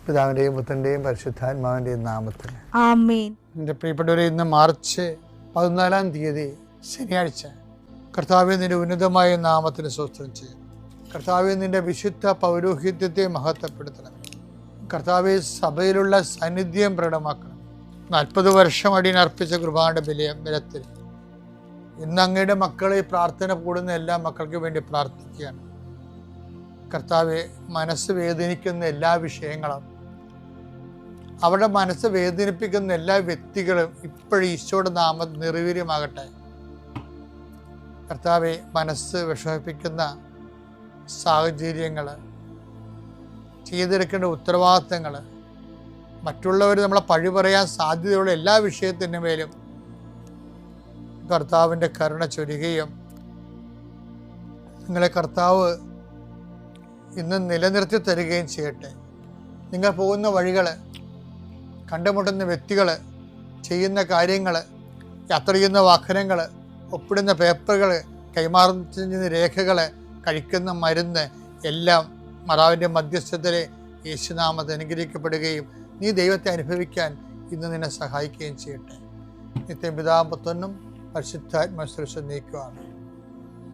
പിതാവിൻ്റെയും പുത്രൻ്റെയും പരിശുദ്ധാത്മാവിൻ്റെയും നാമത്തിൽ ആമേൻ. എൻ്റെ പ്രിയപ്പെട്ടവരെ, ഇന്ന് മാർച്ച് 14 ശനിയാഴ്ച. കർത്താവേ, നിന്റെ ഉന്നതമായ നാമത്തിന് സ്തോത്രം ചെയ്യും. കർത്താവേ, നിന്റെ വിശുദ്ധ പൗരോഹിത്യത്തെ മഹത്വപ്പെടുത്തണം. കർത്താവേ, സഭയിലുള്ള സാന്നിധ്യം പ്രകടമാക്കണം. 40 വർഷം അടിയനർപ്പിച്ച കൃപാന്റെ ബലത്തിൽ ഇന്ന് അങ്ങയുടെ മക്കളെ പ്രാർത്ഥന കൂടുന്ന എല്ലാ മക്കൾക്ക് വേണ്ടി പ്രാർത്ഥിക്കുകയാണ്. കർത്താവെ, മനസ്സ് വേദനിക്കുന്ന എല്ലാ വിഷയങ്ങളും, അവരുടെ മനസ്സ് വേദനിപ്പിക്കുന്ന എല്ലാ വ്യക്തികളും ഇപ്പോഴും ഈശോയുടെ നാമം നിർവീര്യമാകട്ടെ. കർത്താവെ, മനസ്സ് വിഷമിപ്പിക്കുന്ന സാഹചര്യങ്ങൾ, ചെയ്തെടുക്കേണ്ട ഉത്തരവാദിത്തങ്ങൾ, മറ്റുള്ളവർ നമ്മളെ പഴി പറയാൻ സാധ്യതയുള്ള എല്ലാ വിഷയത്തിൻ്റെ മേലും കർത്താവിൻ്റെ കരുണ ചൊരിയുകയും നിങ്ങളെ കർത്താവ് ഇന്ന് നിലനിർത്തി തരികയും ചെയ്യട്ടെ. നിങ്ങൾ പോകുന്ന വഴികൾ, കണ്ടുമുട്ടുന്ന വ്യക്തികൾ, ചെയ്യുന്ന കാര്യങ്ങൾ, യാത്ര ചെയ്യുന്ന വാഹനങ്ങൾ, ഒപ്പിടുന്ന പേപ്പറുകൾ, കൈമാറുന്ന രേഖകൾ, കഴിക്കുന്ന മരുന്ന് എല്ലാം മാതാവിൻ്റെ മധ്യസ്ഥതയിൽ യേശുനാമത്തിൽ അനുഗ്രഹിക്കപ്പെടുകയും നീ ദൈവത്തെ അനുഭവിക്കാൻ ഇന്ന് നിന്നെ സഹായിക്കുകയും ചെയ്യട്ടെ. നിത്യം പിതാവും പുത്രനും പരിശുദ്ധാത്മാവും നീക്കുവാണ്.